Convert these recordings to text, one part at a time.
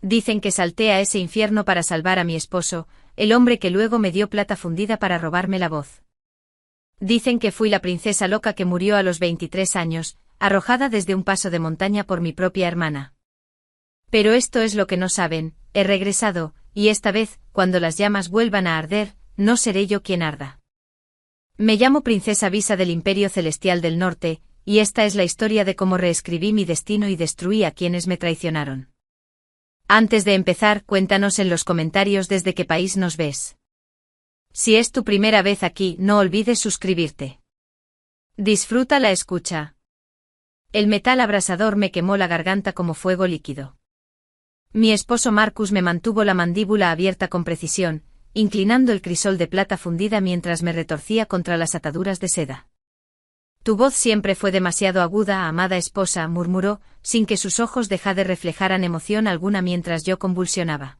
Dicen que salté a ese infierno para salvar a mi esposo, el hombre que luego me dio plata fundida para robarme la voz. Dicen que fui la princesa loca que murió a los 23 años, arrojada desde un paso de montaña por mi propia hermana. Pero esto es lo que no saben, he regresado, y esta vez, cuando las llamas vuelvan a arder, no seré yo quien arda. Me llamo Princesa Visa del Imperio Celestial del Norte, y esta es la historia de cómo reescribí mi destino y destruí a quienes me traicionaron. Antes de empezar, cuéntanos en los comentarios desde qué país nos ves. Si es tu primera vez aquí, no olvides suscribirte. Disfruta la escucha. El metal abrasador me quemó la garganta como fuego líquido. Mi esposo Marcus me mantuvo la mandíbula abierta con precisión, inclinando el crisol de plata fundida mientras me retorcía contra las ataduras de seda. Tu voz siempre fue demasiado aguda, amada esposa, murmuró, sin que sus ojos de jade reflejaran emoción alguna mientras yo convulsionaba.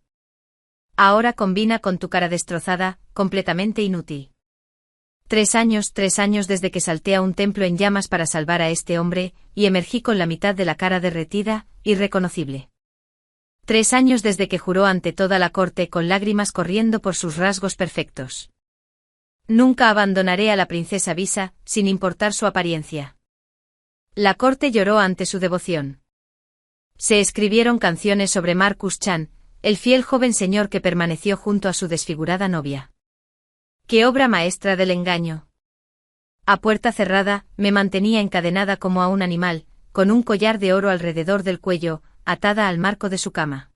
Ahora combina con tu cara destrozada, completamente inútil. 3 años desde que salté a un templo en llamas para salvar a este hombre, y emergí con la mitad de la cara derretida, irreconocible. 3 años desde que juró ante toda la corte con lágrimas corriendo por sus rasgos perfectos. Nunca abandonaré a la princesa Visa, sin importar su apariencia. La corte lloró ante su devoción. Se escribieron canciones sobre Marcus Chan, el fiel joven señor que permaneció junto a su desfigurada novia. ¡Qué obra maestra del engaño! A puerta cerrada, me mantenía encadenada como a un animal, con un collar de oro alrededor del cuello, atada al marco de su cama.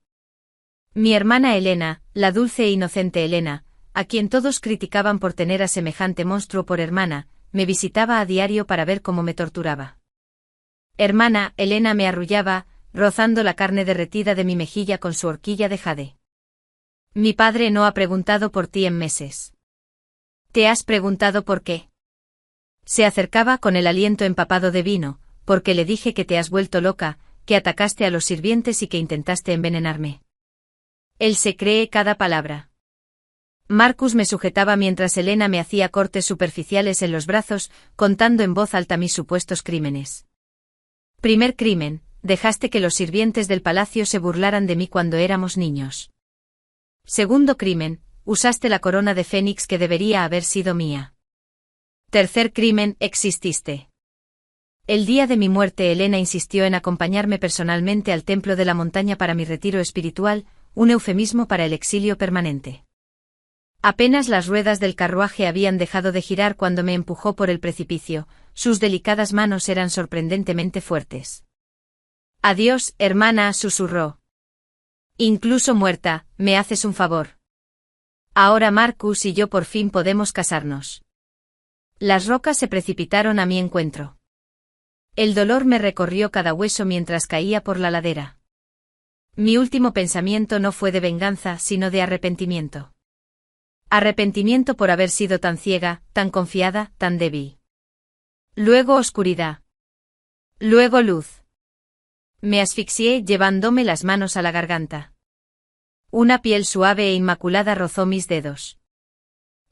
Mi hermana Elena, la dulce e inocente Elena, a quien todos criticaban por tener a semejante monstruo por hermana, me visitaba a diario para ver cómo me torturaba. Hermana, Elena me arrullaba, rozando la carne derretida de mi mejilla con su horquilla de jade. Mi padre no ha preguntado por ti en meses. ¿Te has preguntado por qué? Se acercaba con el aliento empapado de vino, porque le dije que te has vuelto loca, que atacaste a los sirvientes y que intentaste envenenarme. Él se cree cada palabra. Marcus me sujetaba mientras Elena me hacía cortes superficiales en los brazos, contando en voz alta mis supuestos crímenes. Primer crimen, dejaste que los sirvientes del palacio se burlaran de mí cuando éramos niños. Segundo crimen, usaste la corona de Fénix que debería haber sido mía. Tercer crimen, exististe. El día de mi muerte Elena insistió en acompañarme personalmente al templo de la montaña para mi retiro espiritual, un eufemismo para el exilio permanente. Apenas las ruedas del carruaje habían dejado de girar cuando me empujó por el precipicio, sus delicadas manos eran sorprendentemente fuertes. Adiós, hermana, susurró. Incluso muerta, me haces un favor. Ahora Marcus y yo por fin podemos casarnos. Las rocas se precipitaron a mi encuentro. El dolor me recorrió cada hueso mientras caía por la ladera. Mi último pensamiento no fue de venganza, sino de arrepentimiento. Arrepentimiento por haber sido tan ciega, tan confiada, tan débil. Luego oscuridad. Luego luz. Me asfixié llevándome las manos a la garganta. Una piel suave e inmaculada rozó mis dedos.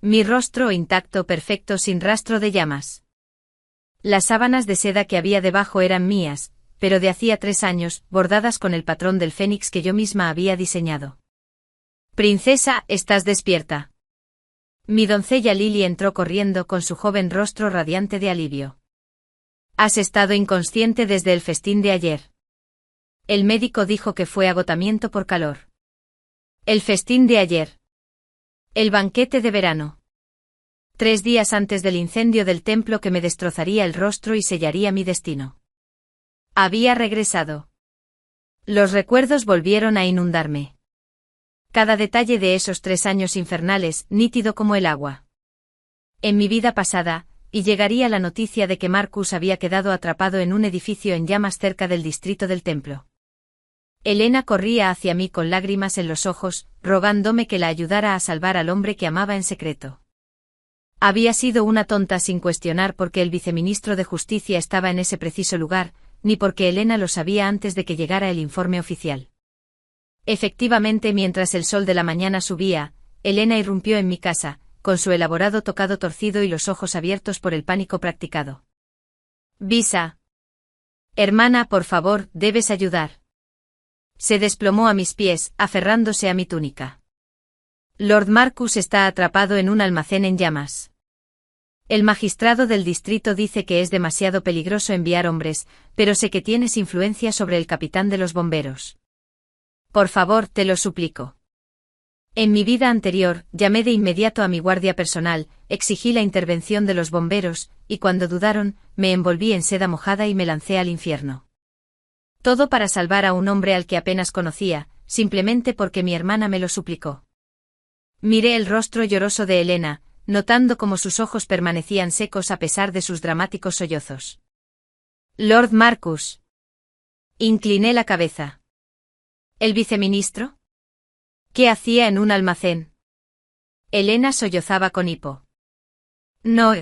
Mi rostro intacto, perfecto, sin rastro de llamas. Las sábanas de seda que había debajo eran mías, pero de hacía 3 años, bordadas con el patrón del fénix que yo misma había diseñado. Princesa, ¿estás despierta? Mi doncella Lily entró corriendo con su joven rostro radiante de alivio. Has estado inconsciente desde el festín de ayer. El médico dijo que fue agotamiento por calor. El festín de ayer. El banquete de verano. 3 días antes del incendio del templo que me destrozaría el rostro y sellaría mi destino. Había regresado. Los recuerdos volvieron a inundarme. Cada detalle de esos 3 años infernales, nítido como el agua. En mi vida pasada, y llegaría la noticia de que Marcus había quedado atrapado en un edificio en llamas cerca del distrito del templo. Elena corría hacia mí con lágrimas en los ojos, rogándome que la ayudara a salvar al hombre que amaba en secreto. Había sido una tonta sin cuestionar por qué el viceministro de Justicia estaba en ese preciso lugar, ni porque Elena lo sabía antes de que llegara el informe oficial. Efectivamente, mientras el sol de la mañana subía, Elena irrumpió en mi casa, con su elaborado tocado torcido y los ojos abiertos por el pánico practicado. Visa. Hermana, por favor, debes ayudar. Se desplomó a mis pies, aferrándose a mi túnica. Lord Marcus está atrapado en un almacén en llamas. El magistrado del distrito dice que es demasiado peligroso enviar hombres, pero sé que tienes influencia sobre el capitán de los bomberos. Por favor, te lo suplico. En mi vida anterior, llamé de inmediato a mi guardia personal, exigí la intervención de los bomberos, y cuando dudaron, me envolví en seda mojada y me lancé al infierno. Todo para salvar a un hombre al que apenas conocía, simplemente porque mi hermana me lo suplicó. Miré el rostro lloroso de Helena, notando cómo sus ojos permanecían secos a pesar de sus dramáticos sollozos. Lord Marcus. Incliné la cabeza. ¿El viceministro? ¿Qué hacía en un almacén? Helena sollozaba con hipo. No.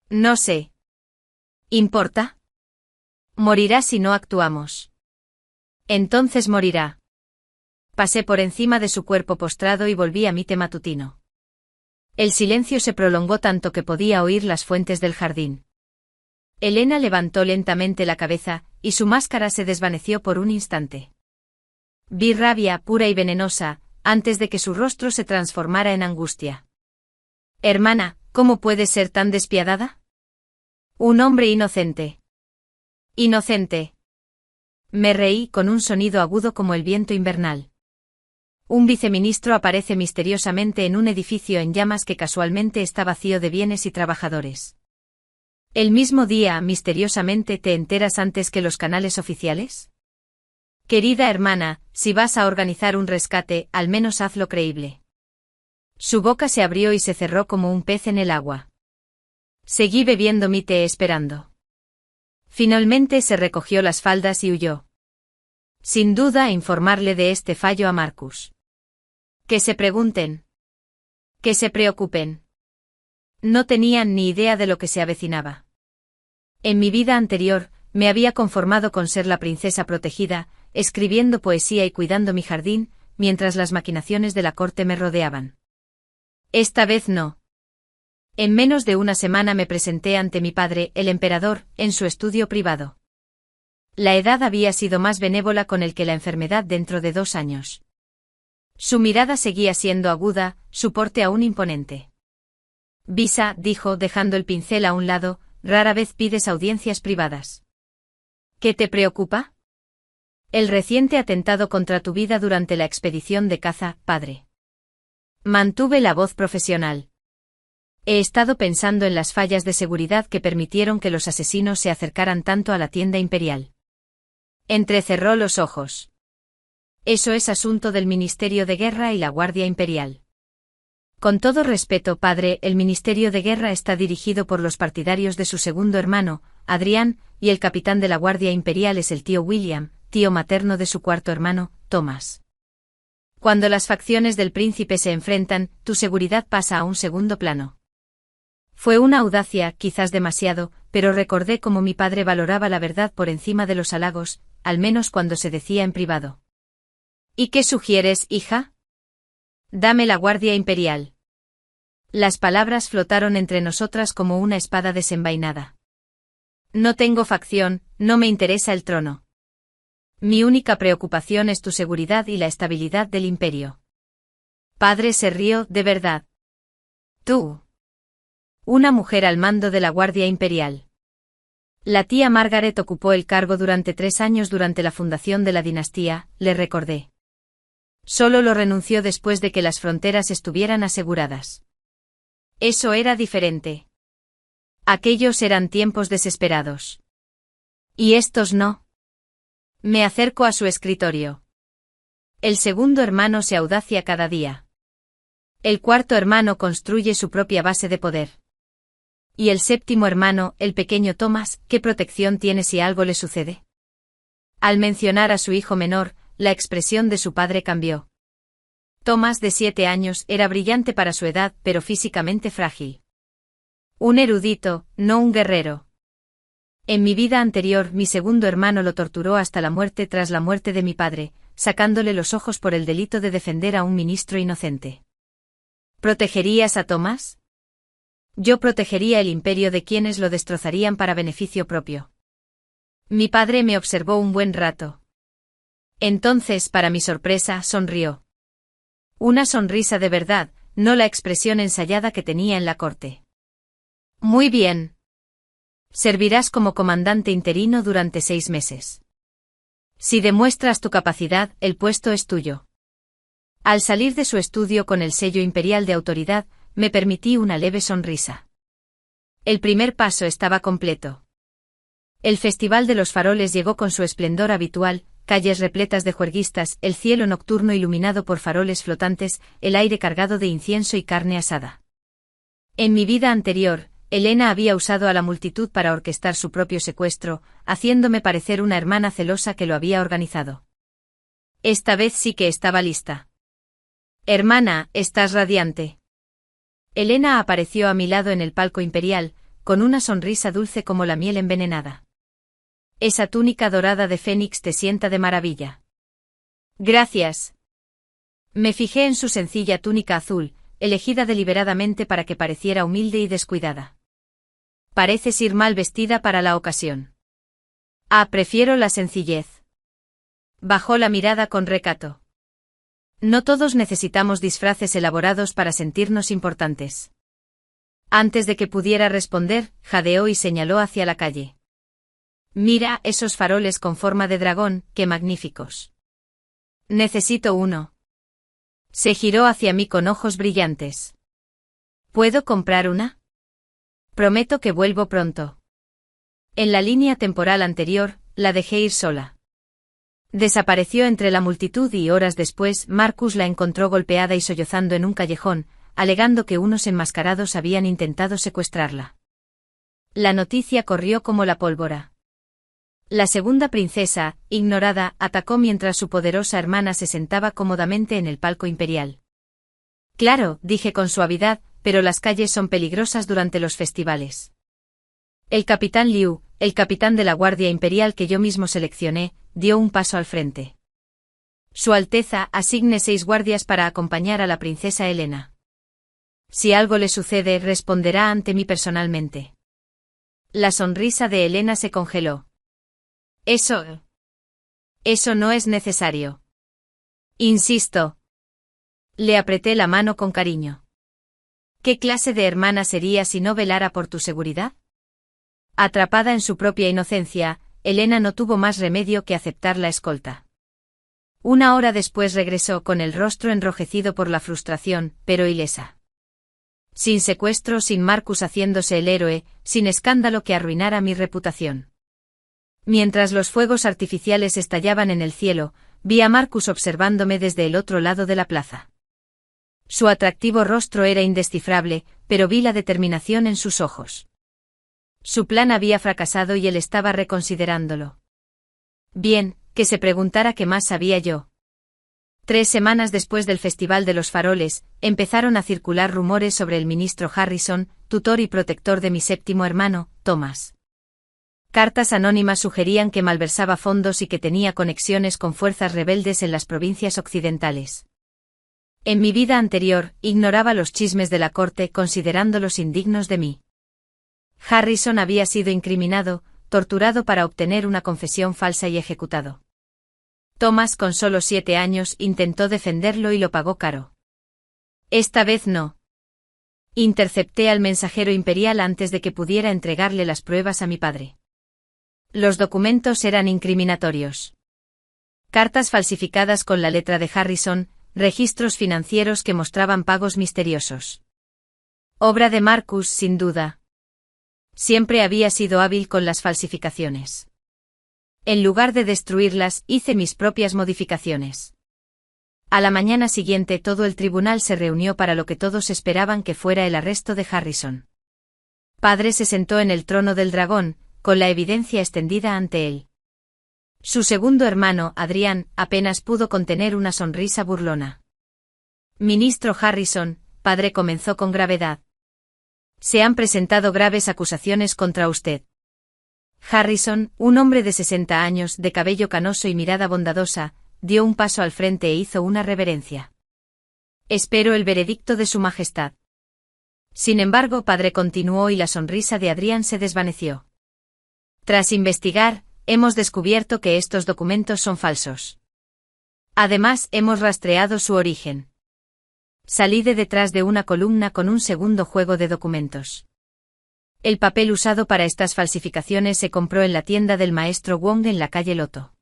No sé. ¿Importa? Morirá si no actuamos. Entonces morirá. Pasé por encima de su cuerpo postrado y volví a mi té matutino. El silencio se prolongó tanto que podía oír las fuentes del jardín. Helena levantó lentamente la cabeza, y su máscara se desvaneció por un instante. Vi rabia pura y venenosa, antes de que su rostro se transformara en angustia. Hermana, ¿cómo puedes ser tan despiadada? Un hombre inocente. Inocente. Me reí con un sonido agudo como el viento invernal. Un viceministro aparece misteriosamente en un edificio en llamas que casualmente está vacío de bienes y trabajadores. ¿El mismo día, misteriosamente, te enteras antes que los canales oficiales? Querida hermana, si vas a organizar un rescate, al menos hazlo creíble. Su boca se abrió y se cerró como un pez en el agua. Seguí bebiendo mi té esperando. Finalmente se recogió las faldas y huyó. Sin duda informarle de este fallo a Marcus. Que se pregunten. Que se preocupen. No tenían ni idea de lo que se avecinaba. En mi vida anterior, me había conformado con ser la princesa protegida, escribiendo poesía y cuidando mi jardín, mientras las maquinaciones de la corte me rodeaban. Esta vez no. En menos de una semana me presenté ante mi padre, el emperador, en su estudio privado. La edad había sido más benévola con él que la enfermedad dentro de 2 años. Su mirada seguía siendo aguda, su porte aún imponente. Visa, dijo, dejando el pincel a un lado, rara vez pides audiencias privadas. ¿Qué te preocupa? El reciente atentado contra tu vida durante la expedición de caza, padre. Mantuve la voz profesional. He estado pensando en las fallas de seguridad que permitieron que los asesinos se acercaran tanto a la tienda imperial. Entrecerró los ojos. Eso es asunto del Ministerio de Guerra y la Guardia Imperial. Con todo respeto, padre, el Ministerio de Guerra está dirigido por los partidarios de su segundo hermano, Adrián, y el capitán de la Guardia Imperial es el tío William, tío materno de su cuarto hermano, Thomas. Cuando las facciones del príncipe se enfrentan, tu seguridad pasa a un segundo plano. Fue una audacia, quizás demasiado, pero recordé cómo mi padre valoraba la verdad por encima de los halagos, al menos cuando se decía en privado. ¿Y qué sugieres, hija? Dame la Guardia Imperial. Las palabras flotaron entre nosotras como una espada desenvainada. No tengo facción, no me interesa el trono. Mi única preocupación es tu seguridad y la estabilidad del imperio. Padre se rió, de verdad. Tú. Una mujer al mando de la Guardia Imperial. La tía Margaret ocupó el cargo durante 3 años durante la fundación de la dinastía, le recordé. Solo lo renunció después de que las fronteras estuvieran aseguradas. Eso era diferente. Aquellos eran tiempos desesperados. ¿Y estos no? Me acerco a su escritorio. El segundo hermano se audacia cada día. El cuarto hermano construye su propia base de poder. Y el séptimo hermano, el pequeño Thomas, ¿qué protección tiene si algo le sucede? Al mencionar a su hijo menor, la expresión de su padre cambió. Thomas, de 7 años, era brillante para su edad, pero físicamente frágil. Un erudito, no un guerrero. En mi vida anterior, mi segundo hermano lo torturó hasta la muerte tras la muerte de mi padre, sacándole los ojos por el delito de defender a un ministro inocente. ¿Protegerías a Thomas? Yo protegería el imperio de quienes lo destrozarían para beneficio propio. Mi padre me observó un buen rato. Entonces, para mi sorpresa, sonrió. Una sonrisa de verdad, no la expresión ensayada que tenía en la corte. Muy bien. Servirás como comandante interino durante 6 meses. Si demuestras tu capacidad, el puesto es tuyo. Al salir de su estudio con el sello imperial de autoridad, me permití una leve sonrisa. El primer paso estaba completo. El Festival de los Faroles llegó con su esplendor habitual, calles repletas de juerguistas, el cielo nocturno iluminado por faroles flotantes, el aire cargado de incienso y carne asada. En mi vida anterior, Elena había usado a la multitud para orquestar su propio secuestro, haciéndome parecer una hermana celosa que lo había organizado. Esta vez sí que estaba lista. Hermana, estás radiante. Elena apareció a mi lado en el palco imperial, con una sonrisa dulce como la miel envenenada. Esa túnica dorada de fénix te sienta de maravilla. Gracias. Me fijé en su sencilla túnica azul, elegida deliberadamente para que pareciera humilde y descuidada. Pareces ir mal vestida para la ocasión. Prefiero la sencillez. Bajó la mirada con recato. No todos necesitamos disfraces elaborados para sentirnos importantes. Antes de que pudiera responder, jadeó y señaló hacia la calle. Mira esos faroles con forma de dragón, qué magníficos. Necesito uno. Se giró hacia mí con ojos brillantes. ¿Puedo comprar una? Prometo que vuelvo pronto. En la línea temporal anterior, la dejé ir sola. Desapareció entre la multitud y horas después Marcus la encontró golpeada y sollozando en un callejón, alegando que unos enmascarados habían intentado secuestrarla. La noticia corrió como la pólvora. La segunda princesa, ignorada, atacó mientras su poderosa hermana se sentaba cómodamente en el palco imperial. Claro, dije con suavidad, pero las calles son peligrosas durante los festivales. El capitán Liu, el capitán de la Guardia Imperial que yo mismo seleccioné, dio un paso al frente. Su Alteza asigne 6 guardias para acompañar a la princesa Elena. Si algo le sucede, responderá ante mí personalmente. La sonrisa de Elena se congeló. Eso no es necesario. Insisto. Le apreté la mano con cariño. ¿Qué clase de hermana sería si no velara por tu seguridad? Atrapada en su propia inocencia, Elena no tuvo más remedio que aceptar la escolta. 1 hora después regresó con el rostro enrojecido por la frustración, pero ilesa. Sin secuestro, sin Marcus haciéndose el héroe, sin escándalo que arruinara mi reputación. Mientras los fuegos artificiales estallaban en el cielo, vi a Marcus observándome desde el otro lado de la plaza. Su atractivo rostro era indescifrable, pero vi la determinación en sus ojos. Su plan había fracasado y él estaba reconsiderándolo. Bien, que se preguntara qué más sabía yo. 3 semanas después del Festival de los Faroles, empezaron a circular rumores sobre el ministro Harrison, tutor y protector de mi 7º hermano, Thomas. Cartas anónimas sugerían que malversaba fondos y que tenía conexiones con fuerzas rebeldes en las provincias occidentales. En mi vida anterior, ignoraba los chismes de la corte considerándolos indignos de mí. Harrison había sido incriminado, torturado para obtener una confesión falsa y ejecutado. Thomas, con solo 7 años, intentó defenderlo y lo pagó caro. Esta vez no. Intercepté al mensajero imperial antes de que pudiera entregarle las pruebas a mi padre. Los documentos eran incriminatorios. Cartas falsificadas con la letra de Harrison, registros financieros que mostraban pagos misteriosos. Obra de Marcus, sin duda. Siempre había sido hábil con las falsificaciones. En lugar de destruirlas, hice mis propias modificaciones. A la mañana siguiente todo el tribunal se reunió para lo que todos esperaban que fuera el arresto de Harrison. Padre se sentó en el trono del dragón, con la evidencia extendida ante él. Su segundo hermano, Adrián, apenas pudo contener una sonrisa burlona. Ministro Harrison, padre comenzó con gravedad. Se han presentado graves acusaciones contra usted. Harrison, un hombre de 60 años, de cabello canoso y mirada bondadosa, dio un paso al frente e hizo una reverencia. Espero el veredicto de su majestad. Sin embargo, padre continuó y la sonrisa de Adrián se desvaneció. Tras investigar, hemos descubierto que estos documentos son falsos. Además, hemos rastreado su origen. Salí de detrás de una columna con un segundo juego de documentos. El papel usado para estas falsificaciones se compró en la tienda del maestro Wong en la calle Loto.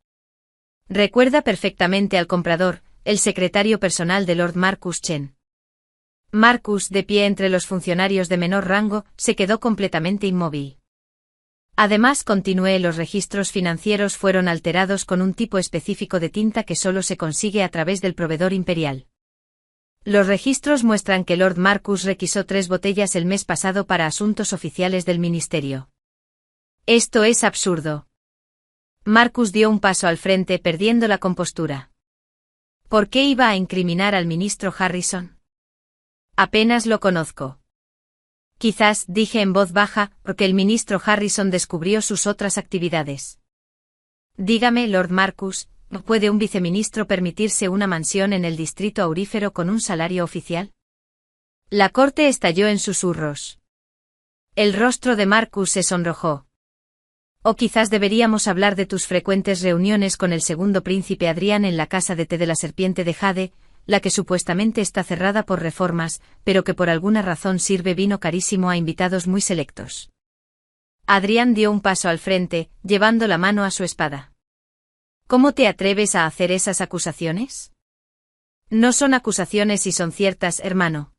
Recuerda perfectamente al comprador, el secretario personal de Lord Marcus Chen. Marcus, de pie entre los funcionarios de menor rango, se quedó completamente inmóvil. Además, continué, los registros financieros fueron alterados con un tipo específico de tinta que solo se consigue a través del proveedor imperial. Los registros muestran que Lord Marcus requisó 3 botellas el mes pasado para asuntos oficiales del ministerio. Esto es absurdo. Marcus dio un paso al frente, perdiendo la compostura. ¿Por qué iba a incriminar al ministro Harrison? Apenas lo conozco. Quizás, dije en voz baja, porque el ministro Harrison descubrió sus otras actividades. Dígame, Lord Marcus, ¿no puede un viceministro permitirse una mansión en el distrito aurífero con un salario oficial? La corte estalló en susurros. El rostro de Marcus se sonrojó. O quizás deberíamos hablar de tus frecuentes reuniones con el segundo príncipe Adrián en la casa de té de la serpiente de Jade, la que supuestamente está cerrada por reformas, pero que por alguna razón sirve vino carísimo a invitados muy selectos. Adrián dio un paso al frente, llevando la mano a su espada. ¿Cómo te atreves a hacer esas acusaciones? No son acusaciones y son ciertas, hermano.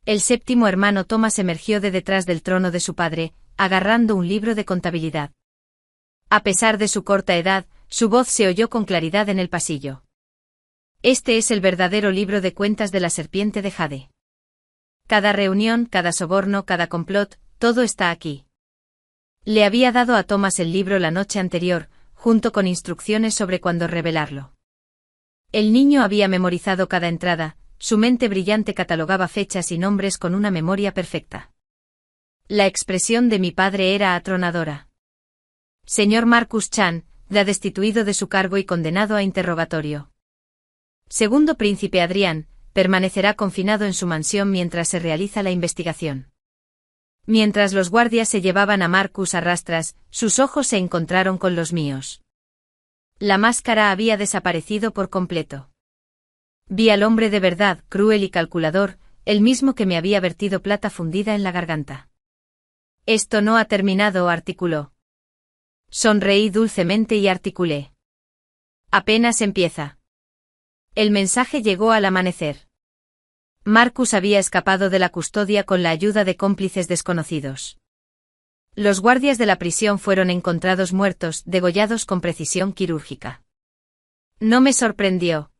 El séptimo hermano Thomas emergió de detrás del trono de su padre, agarrando un libro de contabilidad. A pesar de su corta edad, su voz se oyó con claridad en el pasillo. Este es el verdadero libro de cuentas de la serpiente de Jade. Cada reunión, cada soborno, cada complot, todo está aquí. Le había dado a Thomas el libro la noche anterior, junto con instrucciones sobre cuándo revelarlo. El niño había memorizado cada entrada, su mente brillante catalogaba fechas y nombres con una memoria perfecta. La expresión de mi padre era atronadora. Señor Marcus Chan, la destituido de su cargo y condenado a interrogatorio. Segundo príncipe Adrián, permanecerá confinado en su mansión mientras se realiza la investigación. Mientras los guardias se llevaban a Marcus a rastras, sus ojos se encontraron con los míos. La máscara había desaparecido por completo. Vi al hombre de verdad, cruel y calculador, el mismo que me había vertido plata fundida en la garganta. Esto no ha terminado, articuló. Sonreí dulcemente y articulé. Apenas empieza. El mensaje llegó al amanecer. Marcus había escapado de la custodia con la ayuda de cómplices desconocidos. Los guardias de la prisión fueron encontrados muertos, degollados con precisión quirúrgica. No me sorprendió.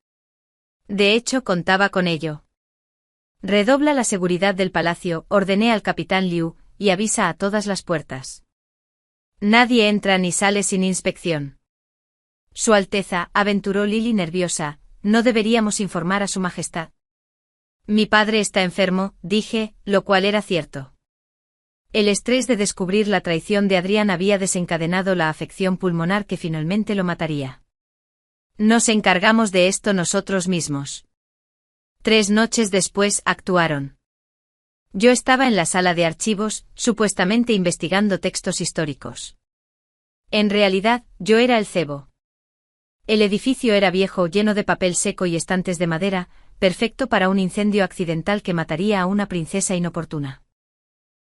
De hecho, contaba con ello. Redobla la seguridad del palacio, ordené al capitán Liu, y avisa a todas las puertas. Nadie entra ni sale sin inspección. Su Alteza, aventuró Lily nerviosa, no deberíamos informar a su majestad. Mi padre está enfermo, dije, lo cual era cierto. El estrés de descubrir la traición de Adrián había desencadenado la afección pulmonar que finalmente lo mataría. Nos encargamos de esto nosotros mismos. 3 noches después actuaron. Yo estaba en la sala de archivos, supuestamente investigando textos históricos. En realidad, yo era el cebo. El edificio era viejo, lleno de papel seco y estantes de madera, perfecto para un incendio accidental que mataría a una princesa inoportuna.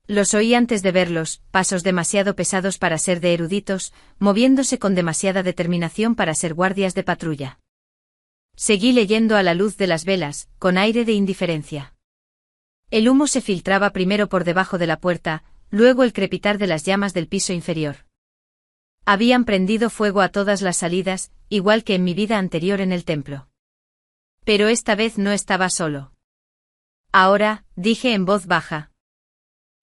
Los oí antes de verlos, pasos demasiado pesados para ser de eruditos, moviéndose con demasiada determinación para ser guardias de patrulla. Seguí leyendo a la luz de las velas, con aire de indiferencia. El humo se filtraba primero por debajo de la puerta, luego el crepitar de las llamas del piso inferior. Habían prendido fuego a todas las salidas, igual que en mi vida anterior en el templo. Pero esta vez no estaba solo. Ahora, dije en voz baja.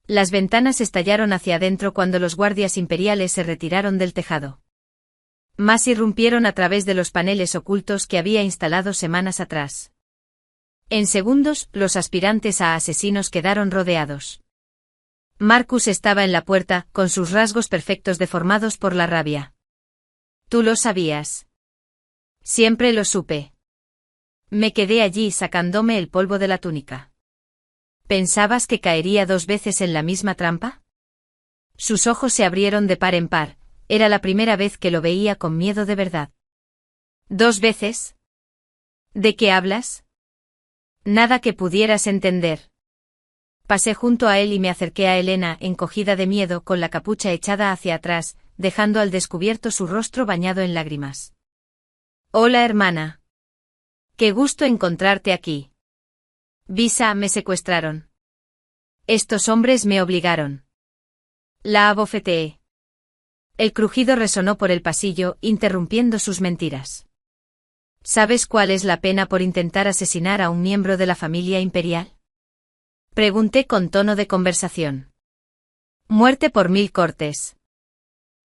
Las ventanas estallaron hacia adentro cuando los guardias imperiales se retiraron del tejado. Más irrumpieron a través de los paneles ocultos que había instalado semanas atrás. En segundos, los aspirantes a asesinos quedaron rodeados. Marcus estaba en la puerta, con sus rasgos perfectos deformados por la rabia. ¿Tú lo sabías? Siempre lo supe. Me quedé allí sacándome el polvo de la túnica. ¿Pensabas que caería 2 veces en la misma trampa? Sus ojos se abrieron de par en par, era la primera vez que lo veía con miedo de verdad. ¿2 veces? ¿De qué hablas? Nada que pudieras entender. Pasé junto a él y me acerqué a Elena, encogida de miedo, con la capucha echada hacia atrás, dejando al descubierto su rostro bañado en lágrimas. Hola, hermana. Qué gusto encontrarte aquí. Visa, me secuestraron. Estos hombres me obligaron. La abofeteé. El crujido resonó por el pasillo, interrumpiendo sus mentiras. ¿Sabes cuál es la pena por intentar asesinar a un miembro de la familia imperial? Pregunté con tono de conversación. Muerte por 1000 cortes.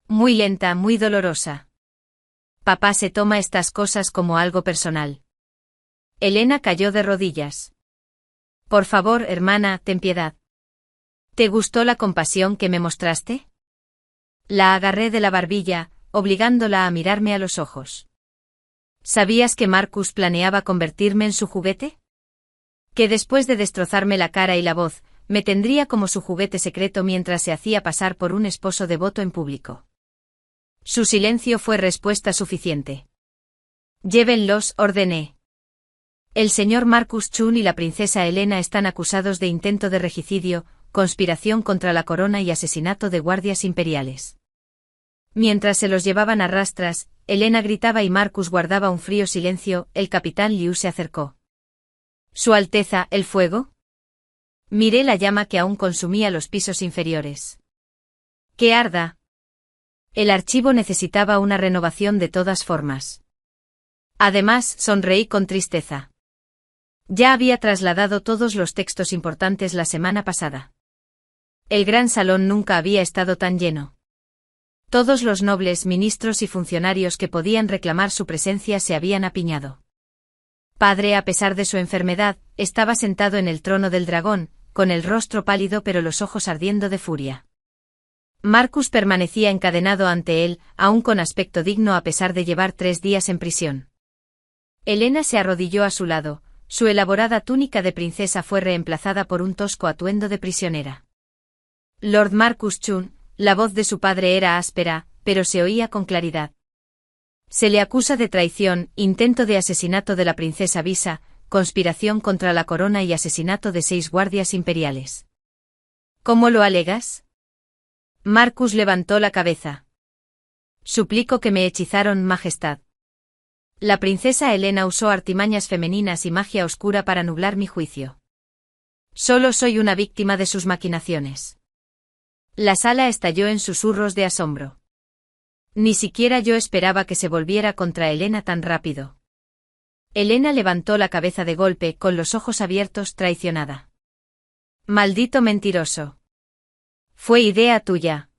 Muy lenta, muy dolorosa. Papá se toma estas cosas como algo personal. Elena cayó de rodillas. Por favor, hermana, ten piedad. ¿Te gustó la compasión que me mostraste? La agarré de la barbilla, obligándola a mirarme a los ojos. ¿Sabías que Marcus planeaba convertirme en su juguete? Que después de destrozarme la cara y la voz, me tendría como su juguete secreto mientras se hacía pasar por un esposo devoto en público. Su silencio fue respuesta suficiente. Llévenlos, ordené. El señor Marcus Chun y la princesa Elena están acusados de intento de regicidio, conspiración contra la corona y asesinato de guardias imperiales. Mientras se los llevaban a rastras, Elena gritaba y Marcus guardaba un frío silencio. El capitán Liu se acercó. ¿Su Alteza, el fuego? Miré la llama que aún consumía los pisos inferiores. ¡Que arda! El archivo necesitaba una renovación de todas formas. Además, sonreí con tristeza. Ya había trasladado todos los textos importantes la semana pasada. El gran salón nunca había estado tan lleno. Todos los nobles, ministros y funcionarios que podían reclamar su presencia se habían apiñado. Padre, a pesar de su enfermedad, estaba sentado en el trono del dragón, con el rostro pálido pero los ojos ardiendo de furia. Marcus permanecía encadenado ante él, aún con aspecto digno a pesar de llevar 3 días en prisión. Elena se arrodilló a su lado, su elaborada túnica de princesa fue reemplazada por un tosco atuendo de prisionera. Lord Marcus Chun, la voz de su padre era áspera, pero se oía con claridad. Se le acusa de traición, intento de asesinato de la princesa Visa, conspiración contra la corona y asesinato de 6 guardias imperiales. ¿Cómo lo alegas? Marcus levantó la cabeza. Suplico que me hechizaron, majestad. La princesa Elena usó artimañas femeninas y magia oscura para nublar mi juicio. Solo soy una víctima de sus maquinaciones. La sala estalló en susurros de asombro. Ni siquiera yo esperaba que se volviera contra Elena tan rápido. Elena levantó la cabeza de golpe, con los ojos abiertos, traicionada. Maldito mentiroso. Fue idea tuya.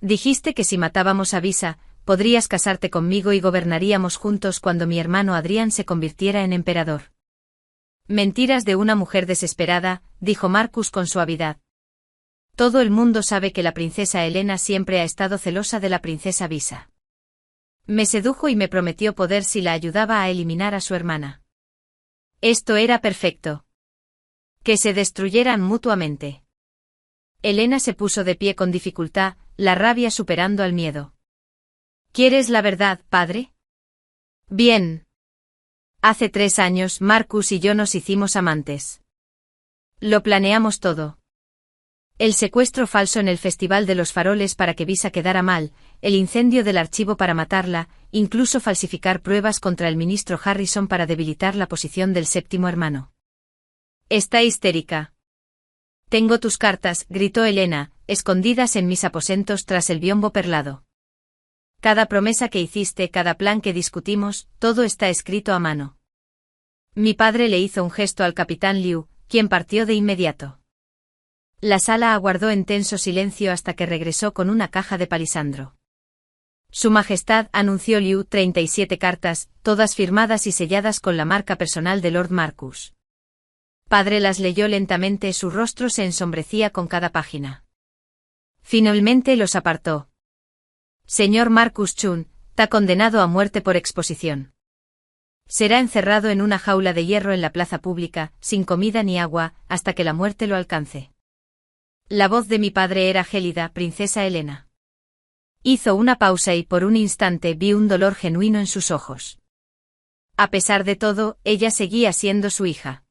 Dijiste que si matábamos a Visa, podrías casarte conmigo y gobernaríamos juntos cuando mi hermano Adrián se convirtiera en emperador. Mentiras de una mujer desesperada, dijo Marcus con suavidad. Todo el mundo sabe que la princesa Elena siempre ha estado celosa de la princesa Visa. Me sedujo y me prometió poder si la ayudaba a eliminar a su hermana. Esto era perfecto. Que se destruyeran mutuamente. Elena se puso de pie con dificultad, la rabia superando al miedo. ¿Quieres la verdad, padre? Bien. Hace 3 años, Marcus y yo nos hicimos amantes. Lo planeamos todo. El secuestro falso en el Festival de los Faroles para que Visa quedara mal, el incendio del archivo para matarla, incluso falsificar pruebas contra el ministro Harrison para debilitar la posición del 7º hermano. Está histérica. Tengo tus cartas, gritó Elena, escondidas en mis aposentos tras el biombo perlado. Cada promesa que hiciste, cada plan que discutimos, todo está escrito a mano. Mi padre le hizo un gesto al capitán Liu, quien partió de inmediato. La sala aguardó en tenso silencio hasta que regresó con una caja de palisandro. Su Majestad, anunció Liu, 37 cartas, todas firmadas y selladas con la marca personal de Lord Marcus. Padre las leyó lentamente, su rostro se ensombrecía con cada página. Finalmente los apartó. Señor Marcus Chun, está condenado a muerte por exposición. Será encerrado en una jaula de hierro en la plaza pública, sin comida ni agua, hasta que la muerte lo alcance. La voz de mi padre era gélida, princesa Elena. Hizo una pausa y por un instante vi un dolor genuino en sus ojos. A pesar de todo, ella seguía siendo su hija.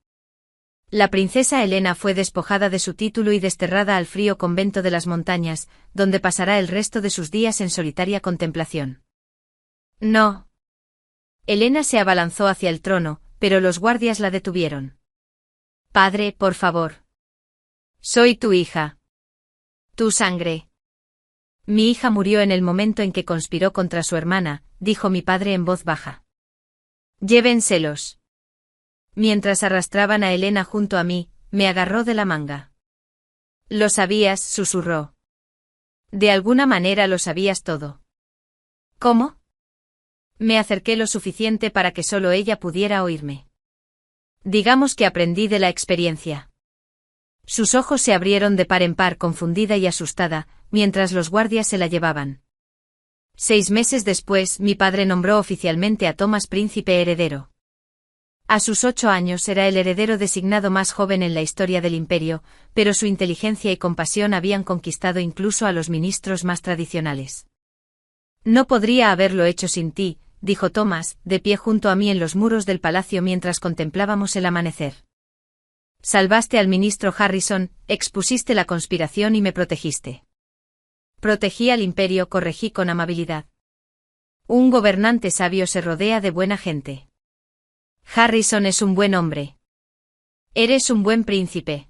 La princesa Elena fue despojada de su título y desterrada al frío convento de las montañas, donde pasará el resto de sus días en solitaria contemplación. No. Elena se abalanzó hacia el trono, pero los guardias la detuvieron. Padre, por favor. Soy tu hija. Tu sangre. Mi hija murió en el momento en que conspiró contra su hermana, dijo mi padre en voz baja. Llévenselos. Mientras arrastraban a Elena junto a mí, me agarró de la manga. Lo sabías, susurró. De alguna manera lo sabías todo. ¿Cómo? Me acerqué lo suficiente para que solo ella pudiera oírme. Digamos que aprendí de la experiencia. Sus ojos se abrieron de par en par, confundida y asustada, mientras los guardias se la llevaban. 6 meses después, mi padre nombró oficialmente a Thomas príncipe heredero. A sus 8 años era el heredero designado más joven en la historia del imperio, pero su inteligencia y compasión habían conquistado incluso a los ministros más tradicionales. No podría haberlo hecho sin ti, dijo Thomas, de pie junto a mí en los muros del palacio mientras contemplábamos el amanecer. Salvaste al ministro Harrison, expusiste la conspiración y me protegiste. Protegí al imperio, corregí con amabilidad. Un gobernante sabio se rodea de buena gente. Harrison es un buen hombre. Eres un buen príncipe.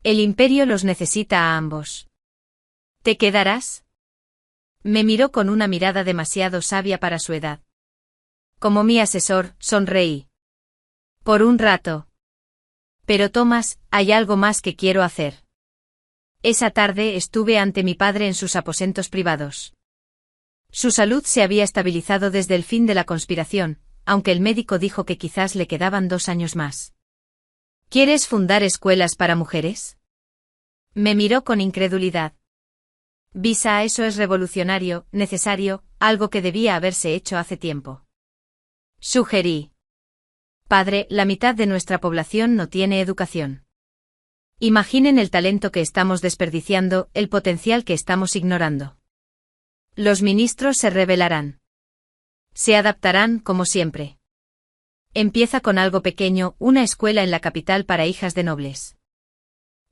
El imperio los necesita a ambos. ¿Te quedarás? Me miró con una mirada demasiado sabia para su edad. Como mi asesor, sonreí. Por un rato. Pero Thomas, hay algo más que quiero hacer. Esa tarde estuve ante mi padre en sus aposentos privados. Su salud se había estabilizado desde el fin de la conspiración, aunque el médico dijo que quizás le quedaban 2 años más. ¿Quieres fundar escuelas para mujeres? Me miró con incredulidad. Visa, eso es revolucionario, necesario, algo que debía haberse hecho hace tiempo. Sugerí. Padre, la mitad de nuestra población no tiene educación. Imaginen el talento que estamos desperdiciando, el potencial que estamos ignorando. Los ministros se rebelarán. Se adaptarán, como siempre. Empieza con algo pequeño, una escuela en la capital para hijas de nobles.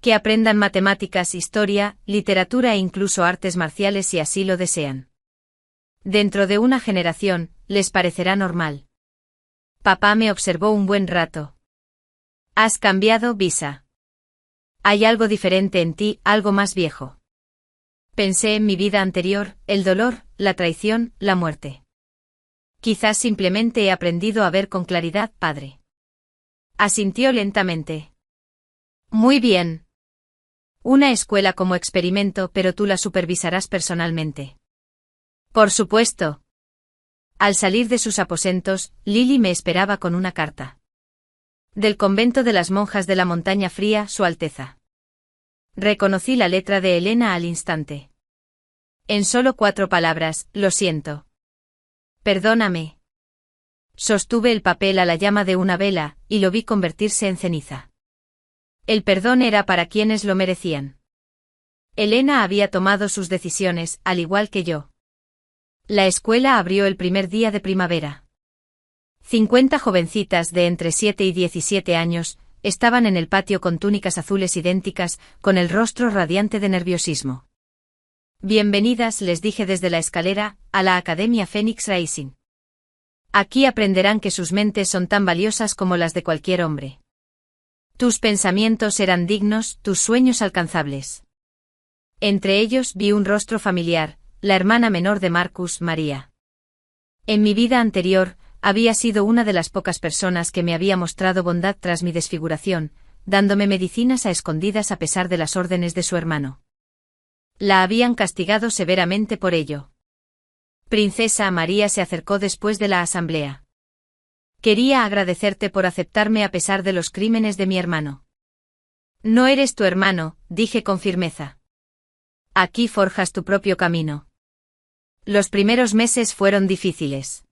Que aprendan matemáticas, historia, literatura e incluso artes marciales si así lo desean. Dentro de una generación, les parecerá normal. Papá me observó un buen rato. Has cambiado, Visa. Hay algo diferente en ti, algo más viejo. Pensé en mi vida anterior, el dolor, la traición, la muerte. Quizás simplemente he aprendido a ver con claridad, padre. Asintió lentamente. Muy bien. Una escuela como experimento, pero tú la supervisarás personalmente. Por supuesto. Al salir de sus aposentos, Lily me esperaba con una carta. Del convento de las monjas de la montaña fría, Su Alteza. Reconocí la letra de Elena al instante. En solo 4 palabras, lo siento. Perdóname. Sostuve el papel a la llama de una vela, y lo vi convertirse en ceniza. El perdón era para quienes lo merecían. Elena había tomado sus decisiones, al igual que yo. La escuela abrió el primer día de primavera. 50 jovencitas de entre 7 y 17 años, estaban en el patio con túnicas azules idénticas, con el rostro radiante de nerviosismo. Bienvenidas, les dije desde la escalera, a la Academia Phoenix Rising. Aquí aprenderán que sus mentes son tan valiosas como las de cualquier hombre. Tus pensamientos eran dignos, tus sueños alcanzables. Entre ellos vi un rostro familiar, la hermana menor de Marcus, María. En mi vida anterior, había sido una de las pocas personas que me había mostrado bondad tras mi desfiguración, dándome medicinas a escondidas a pesar de las órdenes de su hermano. La habían castigado severamente por ello. Princesa María se acercó después de la asamblea. Quería agradecerte por aceptarme a pesar de los crímenes de mi hermano. No eres tu hermano, dije con firmeza. Aquí forjas tu propio camino. Los primeros meses fueron difíciles.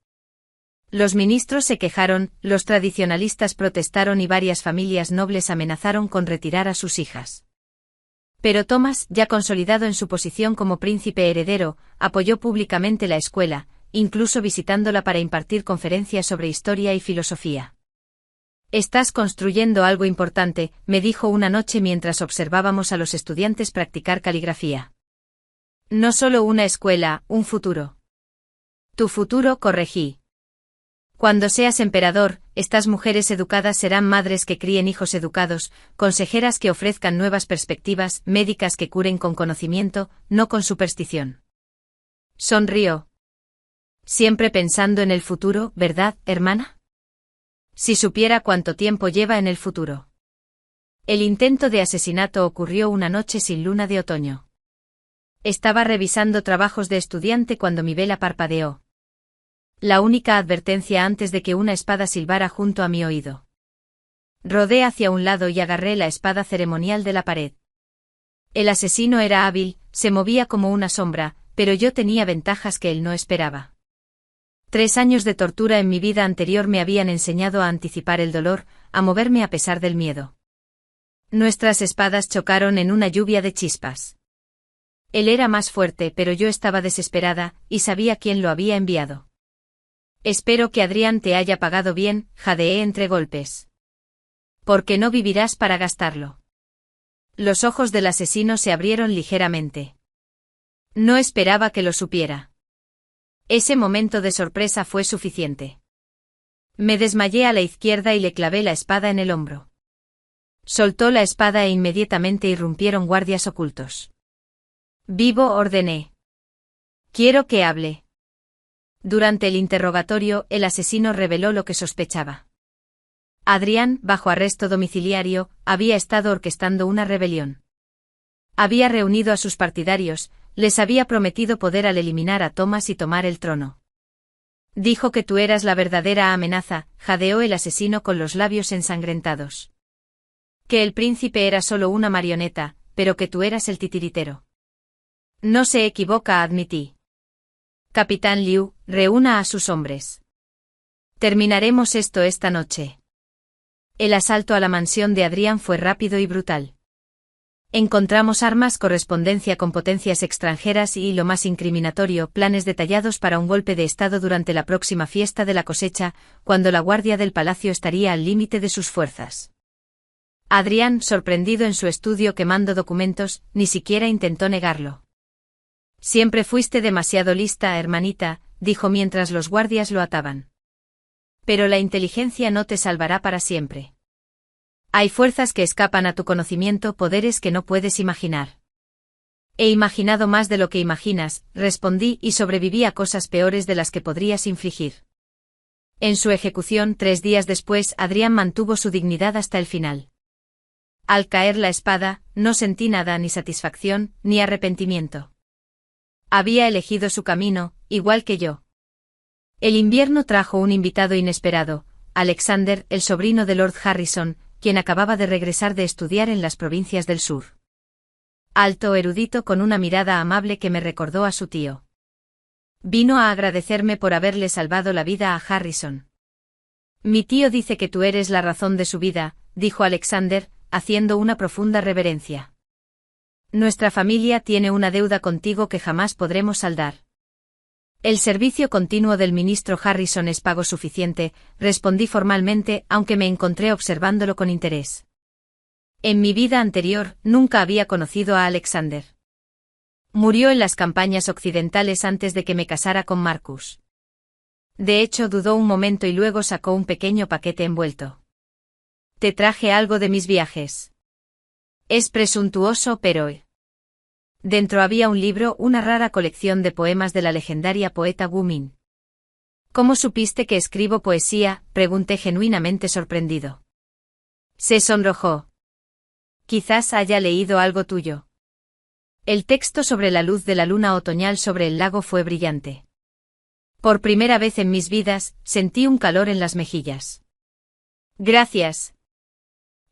Los ministros se quejaron, los tradicionalistas protestaron y varias familias nobles amenazaron con retirar a sus hijas. Pero Thomas, ya consolidado en su posición como príncipe heredero, apoyó públicamente la escuela, incluso visitándola para impartir conferencias sobre historia y filosofía. «Estás construyendo algo importante», me dijo una noche mientras observábamos a los estudiantes practicar caligrafía. «No solo una escuela, un futuro». «Tu futuro», corregí. «Cuando seas emperador, estas mujeres educadas serán madres que críen hijos educados, consejeras que ofrezcan nuevas perspectivas, médicas que curen con conocimiento, no con superstición». Sonrió. «Siempre pensando en el futuro, ¿verdad, hermana? Si supiera cuánto tiempo lleva en el futuro». El intento de asesinato ocurrió una noche sin luna de otoño. Estaba revisando trabajos de estudiante cuando mi vela parpadeó. La única advertencia antes de que una espada silbara junto a mi oído. Rodé hacia un lado y agarré la espada ceremonial de la pared. El asesino era hábil, se movía como una sombra, pero yo tenía ventajas que él no esperaba. 3 años de tortura en mi vida anterior me habían enseñado a anticipar el dolor, a moverme a pesar del miedo. Nuestras espadas chocaron en una lluvia de chispas. Él era más fuerte, pero yo estaba desesperada, y sabía quién lo había enviado. «Espero que Adrián te haya pagado bien», jadeé entre golpes. «Porque no vivirás para gastarlo». Los ojos del asesino se abrieron ligeramente. No esperaba que lo supiera. Ese momento de sorpresa fue suficiente. Me desmayé a la izquierda y le clavé la espada en el hombro. Soltó la espada e inmediatamente irrumpieron guardias ocultos. «Vivo», ordené. «Quiero que hable». Durante el interrogatorio, el asesino reveló lo que sospechaba. Adrián, bajo arresto domiciliario, había estado orquestando una rebelión. Había reunido a sus partidarios, les había prometido poder al eliminar a Thomas y tomar el trono. «Dijo que tú eras la verdadera amenaza», jadeó el asesino con los labios ensangrentados. «Que el príncipe era solo una marioneta, pero que tú eras el titiritero». «No se equivoca», admití. «Capitán Liu, reúna a sus hombres. Terminaremos esto esta noche». El asalto a la mansión de Adrián fue rápido y brutal. Encontramos armas, correspondencia con potencias extranjeras y, lo más incriminatorio, planes detallados para un golpe de Estado durante la próxima fiesta de la cosecha, cuando la guardia del palacio estaría al límite de sus fuerzas. Adrián, sorprendido en su estudio quemando documentos, ni siquiera intentó negarlo. «Siempre fuiste demasiado lista, hermanita», dijo mientras los guardias lo ataban. «Pero la inteligencia no te salvará para siempre. Hay fuerzas que escapan a tu conocimiento, poderes que no puedes imaginar». «He imaginado más de lo que imaginas», respondí, y sobreviví a cosas peores de las que podrías infligir. En su ejecución, 3 días después, Adrián mantuvo su dignidad hasta el final. Al caer la espada, no sentí nada, ni satisfacción, ni arrepentimiento. Había elegido su camino, igual que yo. El invierno trajo un invitado inesperado, Alexander, el sobrino de Lord Harrison, quien acababa de regresar de estudiar en las provincias del sur. Alto, erudito, con una mirada amable que me recordó a su tío. Vino a agradecerme por haberle salvado la vida a Harrison. «Mi tío dice que tú eres la razón de su vida», dijo Alexander, haciendo una profunda reverencia. «Nuestra familia tiene una deuda contigo que jamás podremos saldar». «El servicio continuo del ministro Harrison es pago suficiente», respondí formalmente, aunque me encontré observándolo con interés. En mi vida anterior, nunca había conocido a Alexander. Murió en las campañas occidentales antes de que me casara con Marcus. De hecho, dudó un momento y luego sacó un pequeño paquete envuelto. «Te traje algo de mis viajes». «Es presuntuoso, pero...». Dentro había un libro, una rara colección de poemas de la legendaria poeta Wu Min. «¿Cómo supiste que escribo poesía?», pregunté genuinamente sorprendido. Se sonrojó. «Quizás haya leído algo tuyo». El texto sobre la luz de la luna otoñal sobre el lago fue brillante. Por primera vez en mis vidas, sentí un calor en las mejillas. «Gracias».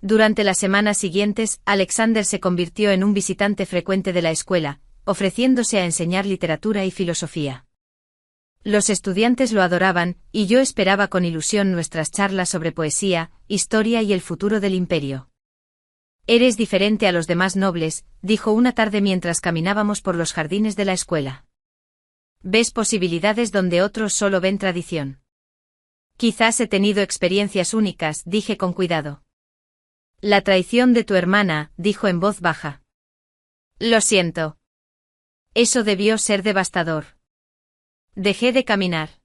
Durante las semanas siguientes, Alexander se convirtió en un visitante frecuente de la escuela, ofreciéndose a enseñar literatura y filosofía. Los estudiantes lo adoraban, y yo esperaba con ilusión nuestras charlas sobre poesía, historia y el futuro del imperio. «Eres diferente a los demás nobles», dijo una tarde mientras caminábamos por los jardines de la escuela. Ves posibilidades donde otros solo ven tradición. Quizás he tenido experiencias únicas, dije con cuidado. La traición de tu hermana, dijo en voz baja. Lo siento. Eso debió ser devastador. Dejé de caminar.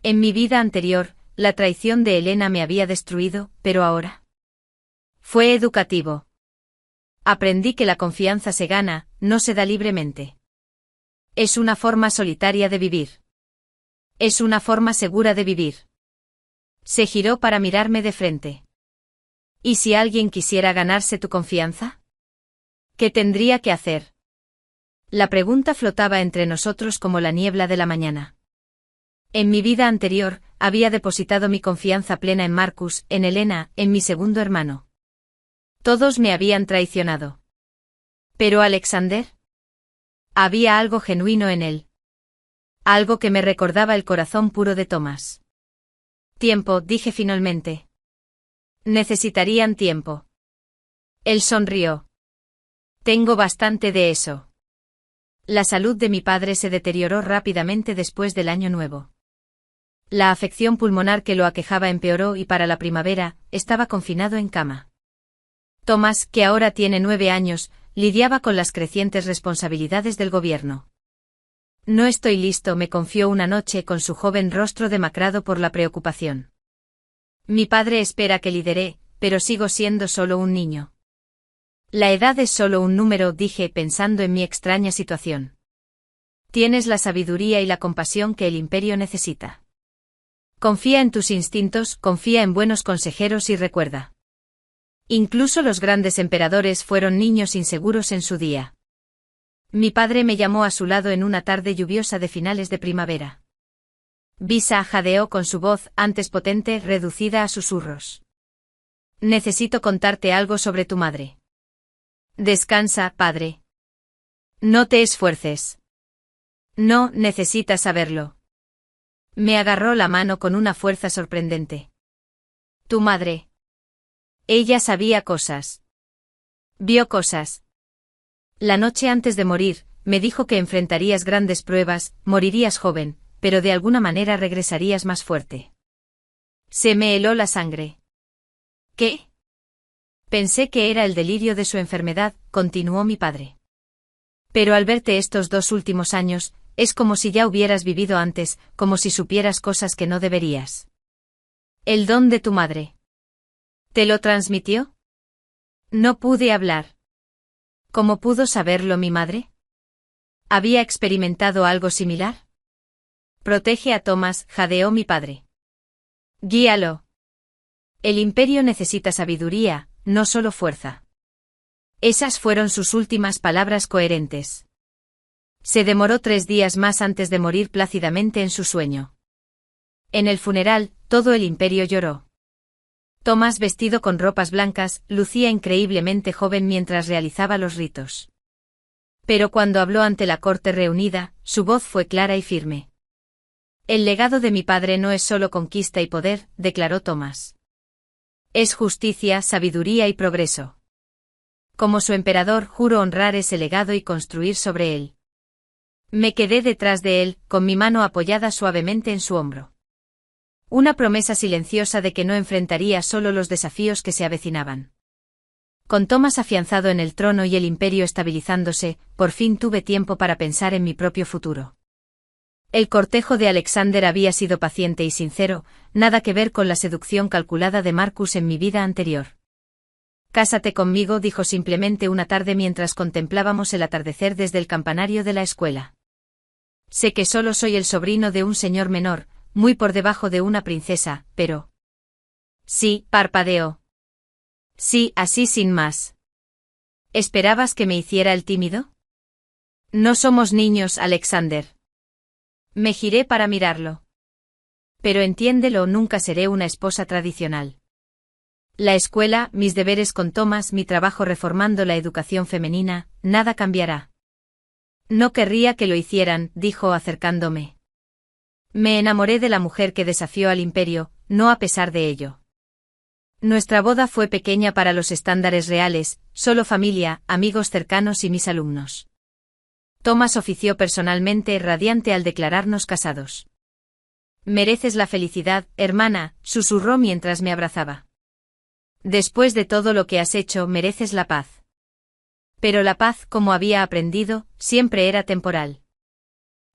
En mi vida anterior, la traición de Elena me había destruido, pero ahora. Fue educativo. Aprendí que la confianza se gana, no se da libremente. Es una forma solitaria de vivir. Es una forma segura de vivir. Se giró para mirarme de frente. ¿Y si alguien quisiera ganarse tu confianza? ¿Qué tendría que hacer? La pregunta flotaba entre nosotros como la niebla de la mañana. En mi vida anterior, había depositado mi confianza plena en Marcus, en Elena, en mi segundo hermano. Todos me habían traicionado. ¿Pero Alexander? Había algo genuino en él. Algo que me recordaba el corazón puro de Thomas. Tiempo, dije finalmente. Necesitarían tiempo. Él sonrió. Tengo bastante de eso. La salud de mi padre se deterioró rápidamente después del año nuevo. La afección pulmonar que lo aquejaba empeoró y para la primavera, estaba confinado en cama. Thomas, que ahora tiene 9 años, lidiaba con las crecientes responsabilidades del gobierno. No estoy listo, me confió una noche con su joven rostro demacrado por la preocupación. Mi padre espera que lidere, pero sigo siendo solo un niño. La edad es solo un número, dije pensando en mi extraña situación. Tienes la sabiduría y la compasión que el imperio necesita. Confía en tus instintos, confía en buenos consejeros y recuerda. Incluso los grandes emperadores fueron niños inseguros en su día. Mi padre me llamó a su lado en una tarde lluviosa de finales de primavera. Visa jadeó con su voz, antes potente, reducida a susurros. Necesito contarte algo sobre tu madre. Descansa, padre. No te esfuerces. No necesitas saberlo. Me agarró la mano con una fuerza sorprendente. Tu madre. Ella sabía cosas. Vio cosas. La noche antes de morir, me dijo que enfrentarías grandes pruebas, morirías joven, pero de alguna manera regresarías más fuerte. Se me heló la sangre. ¿Qué? Pensé que era el delirio de su enfermedad, continuó mi padre. Pero al verte estos 2 últimos años, es como si ya hubieras vivido antes, como si supieras cosas que no deberías. ¿El don de tu madre? ¿Te lo transmitió? No pude hablar. ¿Cómo pudo saberlo mi madre? ¿Había experimentado algo similar? Protege a Thomas, jadeó mi padre. Guíalo. El imperio necesita sabiduría, no solo fuerza. Esas fueron sus últimas palabras coherentes. Se demoró 3 días más antes de morir plácidamente en su sueño. En el funeral, todo el imperio lloró. Thomas, vestido con ropas blancas, lucía increíblemente joven mientras realizaba los ritos. Pero cuando habló ante la corte reunida, su voz fue clara y firme. El legado de mi padre no es solo conquista y poder, declaró Thomas. Es justicia, sabiduría y progreso. Como su emperador, juro honrar ese legado y construir sobre él. Me quedé detrás de él, con mi mano apoyada suavemente en su hombro. Una promesa silenciosa de que no enfrentaría solo los desafíos que se avecinaban. Con Thomas afianzado en el trono y el imperio estabilizándose, por fin tuve tiempo para pensar en mi propio futuro. El cortejo de Alexander había sido paciente y sincero, nada que ver con la seducción calculada de Marcus en mi vida anterior. Cásate conmigo, dijo simplemente una tarde mientras contemplábamos el atardecer desde el campanario de la escuela. Sé que solo soy el sobrino de un señor menor, muy por debajo de una princesa, pero... Sí, parpadeó. Sí, así sin más. ¿Esperabas que me hiciera el tímido? No somos niños, Alexander. Me giré para mirarlo. Pero entiéndelo, nunca seré una esposa tradicional. La escuela, mis deberes con Thomas, mi trabajo reformando la educación femenina, nada cambiará. No querría que lo hicieran, dijo acercándome. Me enamoré de la mujer que desafió al imperio, no a pesar de ello. Nuestra boda fue pequeña para los estándares reales, solo familia, amigos cercanos y mis alumnos. Thomas ofició personalmente radiante al declararnos casados. Mereces la felicidad, hermana, susurró mientras me abrazaba. Después de todo lo que has hecho, mereces la paz. Pero la paz, como había aprendido, siempre era temporal.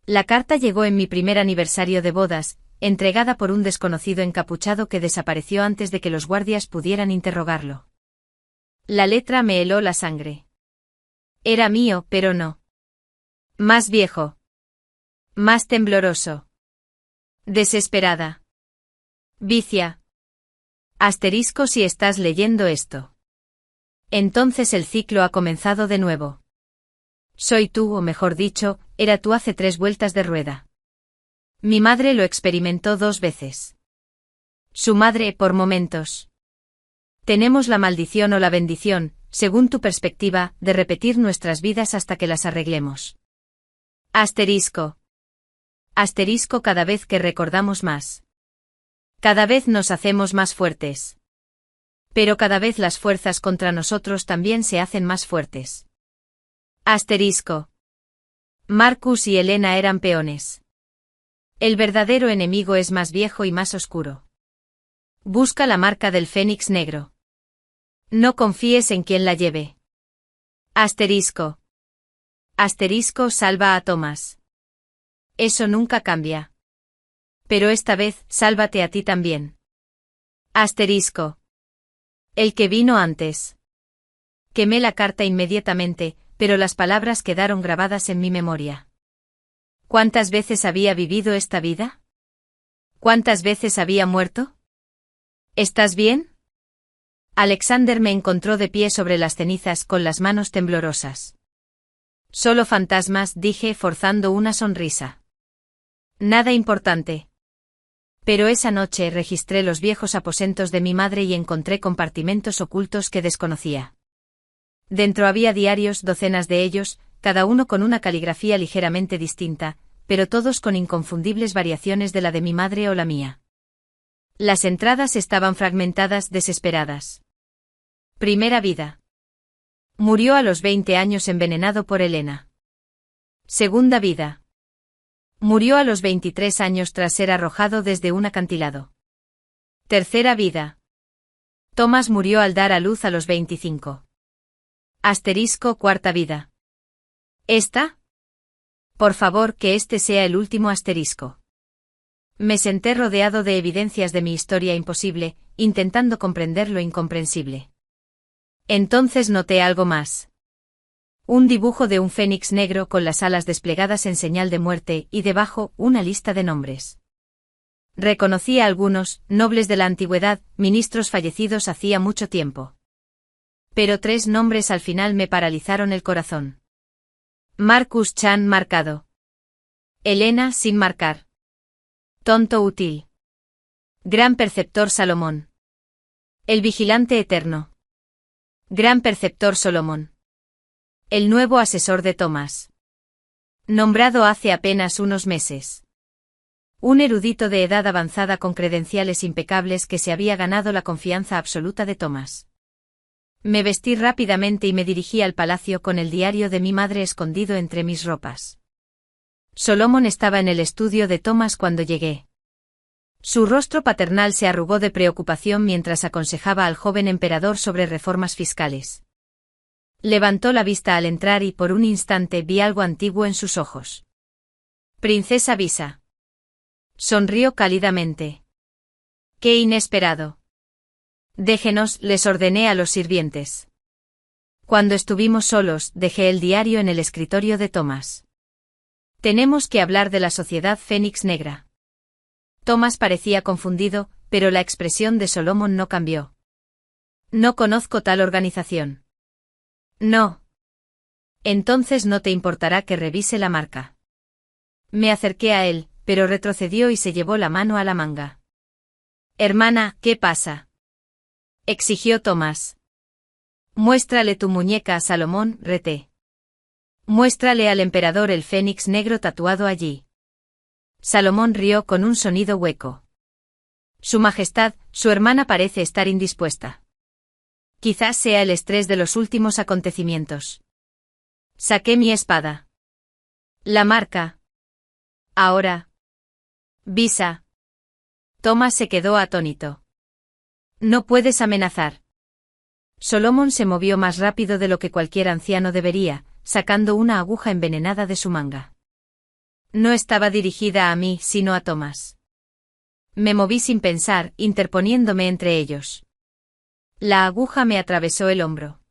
La carta llegó en mi primer aniversario de bodas, entregada por un desconocido encapuchado que desapareció antes de que los guardias pudieran interrogarlo. La letra me heló la sangre. Era mío, pero no. Más viejo. Más tembloroso. Desesperada. Vicia. Asterisco si estás leyendo esto. Entonces el ciclo ha comenzado de nuevo. Soy tú, o mejor dicho, era tú hace 3 vueltas de rueda. Mi madre lo experimentó 2 veces. Su madre, por momentos. Tenemos la maldición o la bendición, según tu perspectiva, de repetir nuestras vidas hasta que las arreglemos. Asterisco. Asterisco cada vez que recordamos más. Cada vez nos hacemos más fuertes. Pero cada vez las fuerzas contra nosotros también se hacen más fuertes. Asterisco. Marcus y Elena eran peones. El verdadero enemigo es más viejo y más oscuro. Busca la marca del Fénix Negro. No confíes en quien la lleve. Asterisco. Asterisco salva a Thomas. Eso nunca cambia. Pero esta vez, sálvate a ti también. Asterisco. El que vino antes. Quemé la carta inmediatamente, pero las palabras quedaron grabadas en mi memoria. ¿Cuántas veces había vivido esta vida? ¿Cuántas veces había muerto? ¿Estás bien? Alexander me encontró de pie sobre las cenizas con las manos temblorosas. Solo fantasmas, dije, forzando una sonrisa. Nada importante. Pero esa noche registré los viejos aposentos de mi madre y encontré compartimentos ocultos que desconocía. Dentro había diarios, docenas de ellos, cada uno con una caligrafía ligeramente distinta, pero todos con inconfundibles variaciones de la de mi madre o la mía. Las entradas estaban fragmentadas, desesperadas. Primera vida. Murió a los 20 años envenenado por Elena. Segunda vida. Murió a los 23 años tras ser arrojado desde un acantilado. Tercera vida. Thomas murió al dar a luz a los 25. Asterisco cuarta vida. ¿Esta? Por favor, que este sea el último asterisco. Me senté rodeado de evidencias de mi historia imposible, intentando comprender lo incomprensible. Entonces noté algo más. Un dibujo de un fénix negro con las alas desplegadas en señal de muerte y debajo una lista de nombres. Reconocí a algunos, nobles de la antigüedad, ministros fallecidos hacía mucho tiempo. Pero 3 nombres al final me paralizaron el corazón. Marcus Chan marcado. Elena sin marcar. Tonto útil. Gran perceptor Salomón. El vigilante eterno. Gran perceptor Solomón. El nuevo asesor de Thomas. Nombrado hace apenas unos meses. Un erudito de edad avanzada con credenciales impecables que se había ganado la confianza absoluta de Thomas. Me vestí rápidamente y me dirigí al palacio con el diario de mi madre escondido entre mis ropas. Solomon estaba en el estudio de Thomas cuando llegué. Su rostro paternal se arrugó de preocupación mientras aconsejaba al joven emperador sobre reformas fiscales. Levantó la vista al entrar y por un instante vi algo antiguo en sus ojos. Princesa Visa. Sonrió cálidamente. ¡Qué inesperado! Déjenos, les ordené a los sirvientes. Cuando estuvimos solos, dejé el diario en el escritorio de Thomas. Tenemos que hablar de la Sociedad Fénix Negra. Thomas parecía confundido, pero la expresión de Solomon no cambió. No conozco tal organización. No. Entonces no te importará que revise la marca. Me acerqué a él, pero retrocedió y se llevó la mano a la manga. Hermana, ¿qué pasa? Exigió Thomas. Muéstrale tu muñeca a Salomón, reté. Muéstrale al emperador el fénix negro tatuado allí. Salomón rió con un sonido hueco. Su Majestad, su hermana parece estar indispuesta. Quizás sea el estrés de los últimos acontecimientos. Saqué mi espada. La marca. Ahora. Visa. Thomas se quedó atónito. No puedes amenazar. Solomon se movió más rápido de lo que cualquier anciano debería, sacando una aguja envenenada de su manga. No estaba dirigida a mí, sino a Thomas. Me moví sin pensar, interponiéndome entre ellos. La aguja me atravesó el hombro.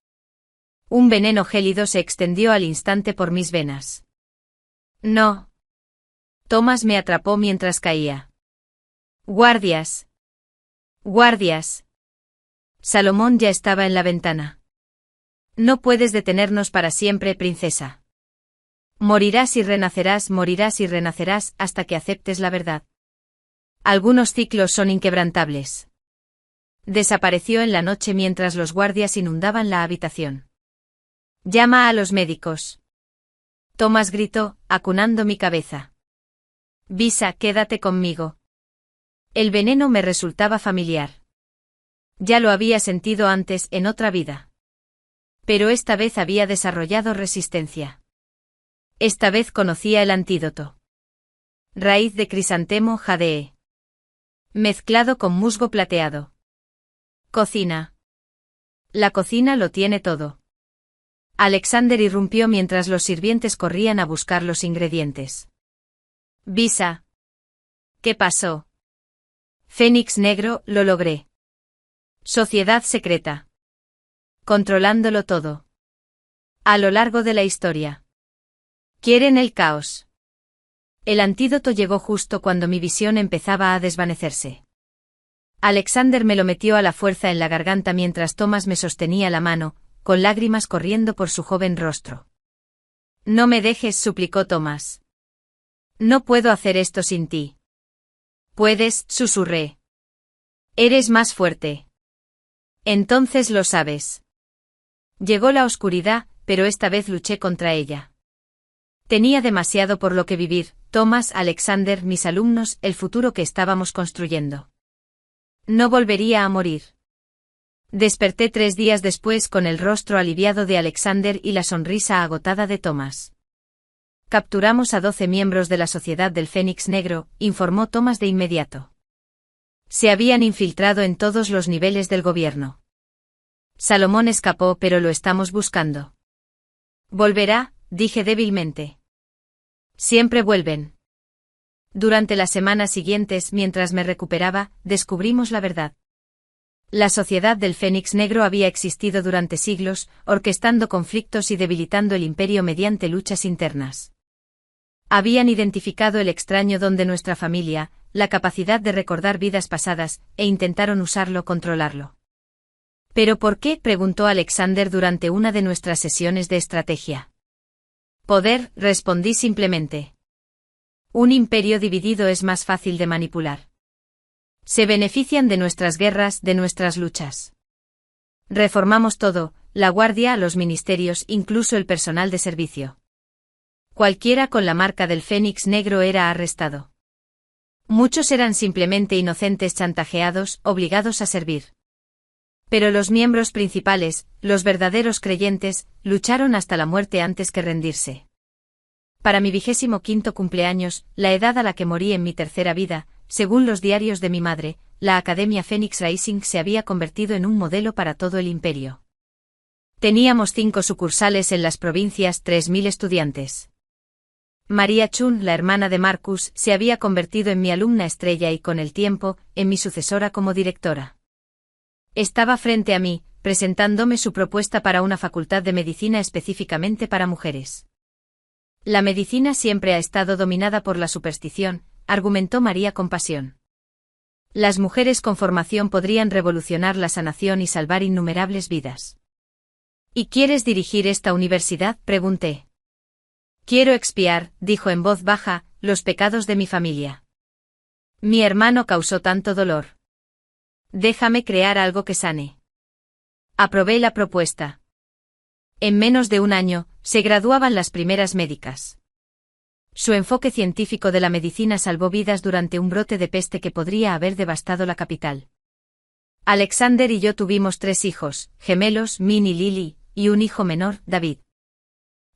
Un veneno gélido se extendió al instante por mis venas. No. Thomas me atrapó mientras caía. ¡Guardias! ¡Guardias! Salomón ya estaba en la ventana. No puedes detenernos para siempre, princesa. Morirás y renacerás hasta que aceptes la verdad. Algunos ciclos son inquebrantables. Desapareció en la noche mientras los guardias inundaban la habitación. Llama a los médicos. Thomas gritó, acunando mi cabeza. Visa, quédate conmigo. El veneno me resultaba familiar. Ya lo había sentido antes en otra vida. Pero esta vez había desarrollado resistencia. Esta vez conocía el antídoto. Raíz de crisantemo jadee. Mezclado con musgo plateado. Cocina. La cocina lo tiene todo. Alexander irrumpió mientras los sirvientes corrían a buscar los ingredientes. Visa. ¿Qué pasó? Fénix Negro, lo logré. Sociedad secreta. Controlándolo todo. A lo largo de la historia. Quieren el caos. El antídoto llegó justo cuando mi visión empezaba a desvanecerse. Alexander me lo metió a la fuerza en la garganta mientras Thomas me sostenía la mano, con lágrimas corriendo por su joven rostro. No me dejes, suplicó Thomas. No puedo hacer esto sin ti. Puedes, susurré. Eres más fuerte. Entonces lo sabes. Llegó la oscuridad, pero esta vez luché contra ella. Tenía demasiado por lo que vivir, Thomas, Alexander, mis alumnos, el futuro que estábamos construyendo. No volvería a morir. Desperté 3 días después con el rostro aliviado de Alexander y la sonrisa agotada de Thomas. Capturamos a 12 miembros de la Sociedad del Fénix Negro, informó Thomas de inmediato. Se habían infiltrado en todos los niveles del gobierno. Salomón escapó, pero lo estamos buscando. Volverá, dije débilmente. Siempre vuelven. Durante las semanas siguientes, mientras me recuperaba, descubrimos la verdad. La Sociedad del Fénix Negro había existido durante siglos, orquestando conflictos y debilitando el imperio mediante luchas internas. Habían identificado el extraño don de nuestra familia, la capacidad de recordar vidas pasadas, e intentaron usarlo, controlarlo. ¿Pero por qué?, preguntó Alexander durante una de nuestras sesiones de estrategia. Poder, respondí simplemente. Un imperio dividido es más fácil de manipular. Se benefician de nuestras guerras, de nuestras luchas. Reformamos todo, la guardia, los ministerios, incluso el personal de servicio. Cualquiera con la marca del Fénix Negro era arrestado. Muchos eran simplemente inocentes chantajeados, obligados a servir. Pero los miembros principales, los verdaderos creyentes, lucharon hasta la muerte antes que rendirse. Para mi 25º cumpleaños, la edad a la que morí en mi tercera vida, según los diarios de mi madre, la Academia Phoenix Rising se había convertido en un modelo para todo el imperio. Teníamos 5 sucursales en las provincias, 3000 estudiantes. María Chun, la hermana de Marcus, se había convertido en mi alumna estrella y con el tiempo, en mi sucesora como directora. Estaba frente a mí, presentándome su propuesta para una facultad de medicina específicamente para mujeres. La medicina siempre ha estado dominada por la superstición, argumentó María con pasión. Las mujeres con formación podrían revolucionar la sanación y salvar innumerables vidas. ¿Y quieres dirigir esta universidad?, pregunté. Quiero expiar, dijo en voz baja, los pecados de mi familia. Mi hermano causó tanto dolor. Déjame crear algo que sane. Aprobé la propuesta. En menos de un año, se graduaban las primeras médicas. Su enfoque científico de la medicina salvó vidas durante un brote de peste que podría haber devastado la capital. Alexander y yo tuvimos 3 hijos, gemelos, Min y Lily, y un hijo menor, David.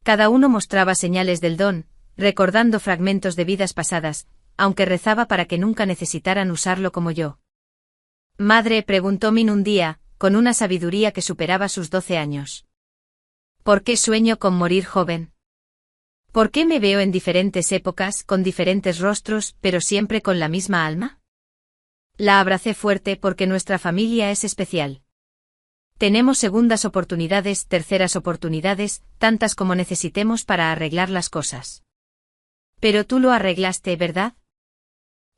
Cada uno mostraba señales del don, recordando fragmentos de vidas pasadas, aunque rezaba para que nunca necesitaran usarlo como yo. Madre, preguntó Min un día, con una sabiduría que superaba sus 12 años. ¿Por qué sueño con morir joven? ¿Por qué me veo en diferentes épocas, con diferentes rostros, pero siempre con la misma alma? La abracé fuerte porque nuestra familia es especial. Tenemos segundas oportunidades, terceras oportunidades, tantas como necesitemos para arreglar las cosas. Pero tú lo arreglaste, ¿verdad?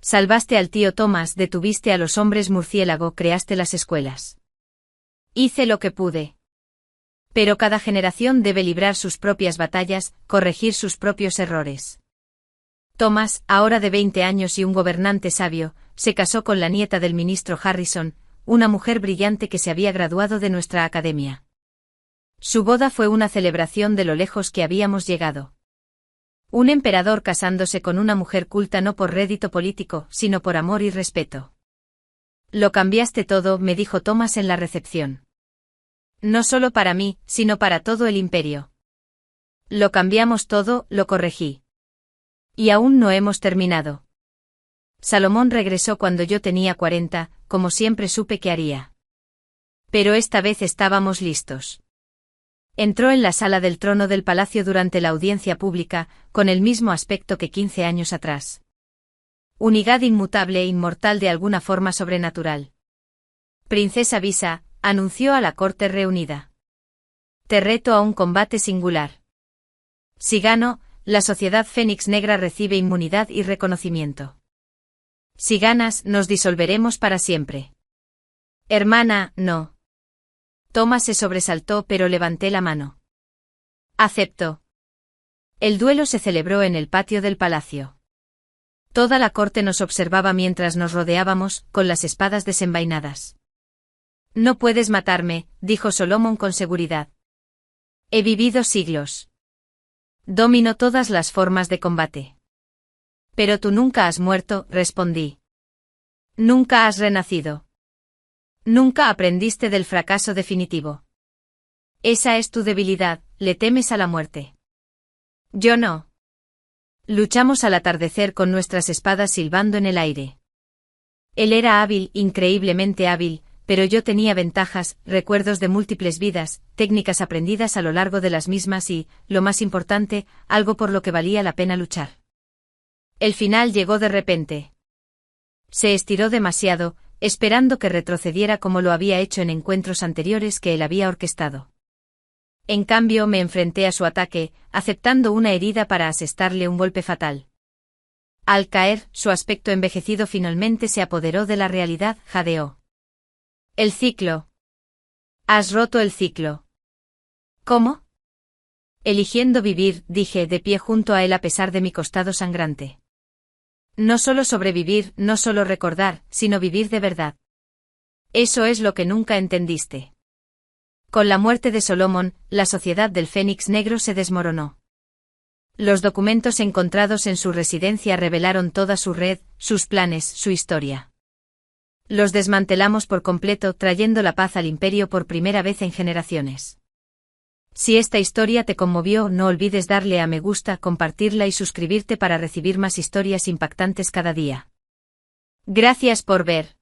Salvaste al tío Thomas, detuviste a los hombres murciélago, creaste las escuelas. Hice lo que pude. Pero cada generación debe librar sus propias batallas, corregir sus propios errores. Thomas, ahora de 20 años y un gobernante sabio, se casó con la nieta del ministro Harrison, una mujer brillante que se había graduado de nuestra academia. Su boda fue una celebración de lo lejos que habíamos llegado. Un emperador casándose con una mujer culta no por rédito político, sino por amor y respeto. Lo cambiaste todo, me dijo Thomas en la recepción. No solo para mí, sino para todo el imperio. Lo cambiamos todo, lo corregí. Y aún no hemos terminado. Salomón regresó cuando yo tenía 40, como siempre supe que haría. Pero esta vez estábamos listos. Entró en la sala del trono del palacio durante la audiencia pública, con el mismo aspecto que 15 años atrás. Unidad inmutable e inmortal de alguna forma sobrenatural. Princesa Visa, anunció a la corte reunida. Te reto a un combate singular. Si gano, la Sociedad Fénix Negra recibe inmunidad y reconocimiento. Si ganas, nos disolveremos para siempre. Hermana, no. Thomas se sobresaltó, pero levanté la mano. Acepto. El duelo se celebró en el patio del palacio. Toda la corte nos observaba mientras nos rodeábamos, con las espadas desenvainadas. No puedes matarme, dijo Solomon con seguridad. He vivido siglos. Domino todas las formas de combate. Pero tú nunca has muerto, respondí. Nunca has renacido. Nunca aprendiste del fracaso definitivo. Esa es tu debilidad, le temes a la muerte. Yo no. Luchamos al atardecer con nuestras espadas silbando en el aire. Él era hábil, increíblemente hábil, pero yo tenía ventajas, recuerdos de múltiples vidas, técnicas aprendidas a lo largo de las mismas y, lo más importante, algo por lo que valía la pena luchar. El final llegó de repente. Se estiró demasiado, esperando que retrocediera como lo había hecho en encuentros anteriores que él había orquestado. En cambio me enfrenté a su ataque, aceptando una herida para asestarle un golpe fatal. Al caer, su aspecto envejecido finalmente se apoderó de la realidad, jadeó. El ciclo. Has roto el ciclo. ¿Cómo? Eligiendo vivir, dije de pie junto a él a pesar de mi costado sangrante. No solo sobrevivir, no solo recordar, sino vivir de verdad. Eso es lo que nunca entendiste. Con la muerte de Solomon, la sociedad del Fénix Negro se desmoronó. Los documentos encontrados en su residencia revelaron toda su red, sus planes, su historia. Los desmantelamos por completo, trayendo la paz al imperio por primera vez en generaciones. Si esta historia te conmovió, no olvides darle a me gusta, compartirla y suscribirte para recibir más historias impactantes cada día. Gracias por ver.